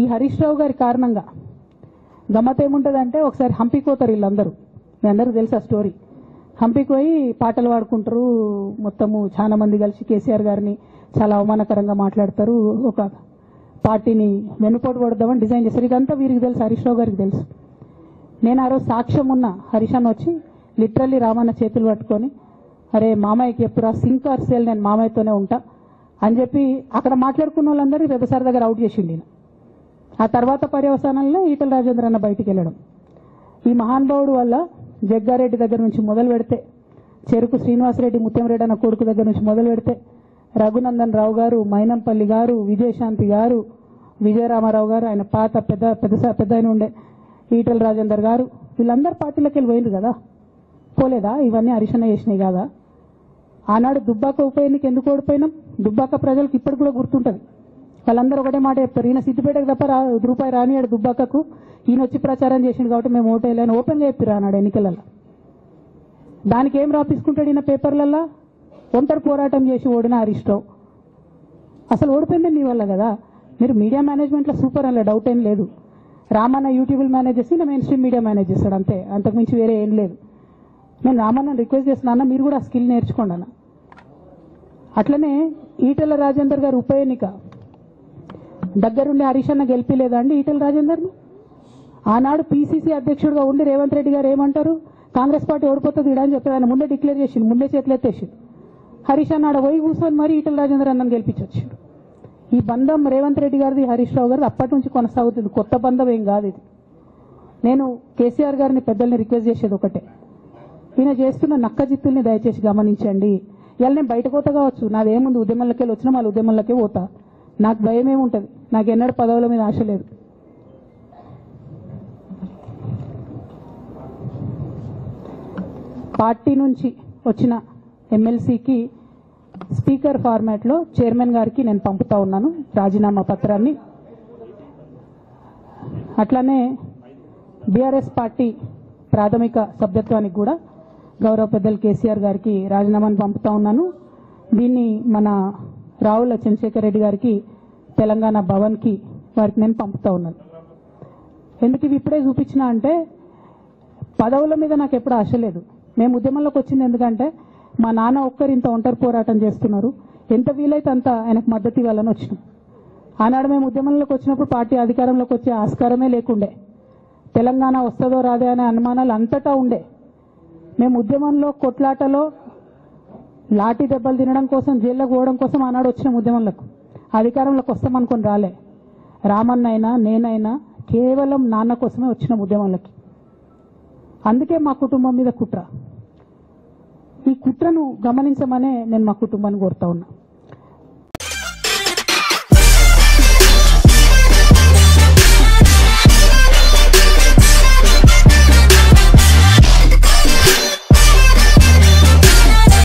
ఈ హరీష్ రావు గారి కారణంగా గమ్మత్ ఏముంటుందంటే ఒకసారి హంపీకి పోతారు వీళ్ళందరూ, మీ అందరికీ తెలుసు ఆ స్టోరీ. హంపీకి పోయి పాటలు పాడుకుంటారు, మొత్తము చాలా మంది కలిసి కేసీఆర్ గారిని చాలా అవమానకరంగా మాట్లాడతారు, ఒక పార్టీని వెన్నుపోటు కొడదామని డిజైన్ చేస్తారు. ఇదంతా వీరికి తెలుసు, హరీష్ రావు గారికి తెలుసు. నేను ఆ రోజు సాక్ష్యం ఉన్న హరీష్ అన్న వచ్చి లిటరల్లీ రామన్న చేతులు పట్టుకొని, అరే మామయ్యకి చెప్పురా సింక్ ఆర్ సేల్, నేను మామయ్యతోనే ఉంటా అని చెప్పి అక్కడ మాట్లాడుకున్న వాళ్ళందరూ రెడ్డిసార్ దగ్గర అవుట్ చేసిండి. ఆ తర్వాత పర్యవసానంలో ఈటల రాజేంద్ర అన్న బయటికి వెళ్ళడం. ఈ మహానుభావుడు వల్ల జగ్గారెడ్డి దగ్గర నుంచి మొదలు పెడితే, చెరుకు శ్రీనివాసరెడ్డి ముత్యంరెడ్డి అన్న కొడుకు దగ్గర నుంచి మొదలు పెడితే, రఘునందన్ రావు గారు, మైనంపల్లి గారు, విజయశాంతి గారు, విజయరామారావు గారు, ఆయన పాత పెద్ద ఆయన ఉండే ఈటల రాజేందర్ గారు, వీళ్ళందరూ పార్టీలోకి వెళ్ళి పోయింది కదా, పోలేదా? ఇవన్నీ హరీషన్న చేసినాయి కాదా? ఆనాడు దుబ్బాక ఉప ఎన్నిక ఎందుకు ఓడిపోయినాం? దుబ్బాక ప్రజలకు ఇప్పటికి కూడా గుర్తుంటది. వాళ్ళందరూ ఒకటే మాట చెప్తారు, ఈయన సిద్దిపేటకు తప్ప రూపాయి రానియాడు దుబ్బాకకు, ఈయన వచ్చి ప్రచారం చేసిండు కాబట్టి మేము ఓటేయాలని ఓపెన్గా చెప్పారు ఆనాడు ఎన్నికలలో. దానికి ఏం రాపించుకుంటాడు ఈయన పేపర్లల్లో? ఒంటరి పోరాటం చేసి ఓడిన హరీష్ రావు. అసలు ఓడిపోయింది మీ వల్ల కదా. మీరు మీడియా మేనేజ్మెంట్లో సూపర్ అలా డౌట్ ఏం లేదు. రామన్న యూట్యూబ్ మేనేజ్ చేసి నా మెయిన్ స్ట్రీమ్ మీడియా మేనేజ్ చేస్తాడు అంతే, అంతకుమించి వేరే ఏం లేదు. నేను రామన్న రిక్వెస్ట్ చేస్తున్నా, మీరు కూడా ఆ స్కిల్ నేర్చుకోండి అన్న. అట్లనే ఈటల రాజేందర్ గారు ఉప ఎన్నిక దగ్గరుండి హరీష్ అన్న గెలిపిలేదా అండి ఈటల రాజేందర్ని? ఆనాడు పీసీసీ అధ్యక్షుడిగా ఉండి రేవంత్ రెడ్డి గారు ఏమంటారు, కాంగ్రెస్ పార్టీ ఓడిపోతుంది ఇడా అని చెప్పి ఆయన ముందే డిక్లేర్ చేసిండు, ముందే చేతులు ఎత్తేసిండు. హరీష్ అన్న ఆడ పోయి కూర్చొని మరి ఈటల రాజేందర్ అన్నని గెలిపించొచ్చిండు. ఈ బంధం రేవంత్ రెడ్డి గారిది హరీష్ రావు గారిది అప్పటి నుంచి కొనసాగుతుంది, కొత్త బంధం ఏం కాదు ఇది. నేను కేసీఆర్ గారిని పెద్దల్ని రిక్వెస్ట్ చేసేది ఒకటే, ఈయన చేస్తున్న నక్క జిత్తుల్ని దయచేసి గమనించండి. ఇలా నేను బయట పోతా కావచ్చు, నాదేముంది, ఉద్యమంలోకి వెళ్ళి వచ్చినా మళ్ళీ ఉద్యమంలోకే పోతా, నాకు భయం ఏముంటుంది, నాకు ఎన్నడూ పదవుల మీద ఆశ లేదు. పార్టీ నుంచి వచ్చిన ఎమ్మెల్సీకి స్పీకర్ ఫార్మాట్లో చైర్మన్ గారికి నేను పంపుతా ఉన్నాను రాజీనామా పత్రాన్ని. అట్లానే బీఆర్ఎస్ పార్టీ ప్రాథమిక సభ్యత్వానికి కూడా గౌరవ పెద్దలు కేసీఆర్ గారికి రాజీనామాను పంపుతా ఉన్నాను. దీన్ని మన రావుల చంద్రశేఖర్ రెడ్డి గారికి తెలంగాణ భవన్కి వారికి నేను పంపుతా ఉన్నాను. ఎందుకు ఇవి ఇప్పుడే చూపించినా అంటే, పదవుల మీద నాకు ఎప్పుడు ఆశ లేదు. మేము ఉద్యమంలోకి వచ్చింది ఎందుకంటే మా నాన్న ఒక్కరు ఇంత ఒంటరి పోరాటం చేస్తున్నారు, ఎంత వీలైతే అంత ఆయనకు మద్దతు ఇవ్వాలని వచ్చినాం. ఆనాడు మేము ఉద్యమంలోకి వచ్చినప్పుడు పార్టీ అధికారంలోకి వచ్చే ఆస్కారమే లేకుండే, తెలంగాణ వస్తుందో రాదే అనే అనుమానాలు అంతటా ఉండే. మేము ఉద్యమంలో కొట్లాటలో లాఠీ దెబ్బలు తినడం కోసం, జైల్లోకి పోవడం కోసం ఆనాడు వచ్చినాం ఉద్యమంలోకి. అధికారంలోకి వస్తామనుకొని రాలే. రామన్న అయినా నేనైనా కేవలం నాన్న కోసమే వచ్చినాం ఉద్యమంలోకి. అందుకే మా కుటుంబం మీద కుట్ర. ఈ కుట్రను గమనించమనే నేను మా కుటుంబాన్ని కోరుతా ఉన్నా.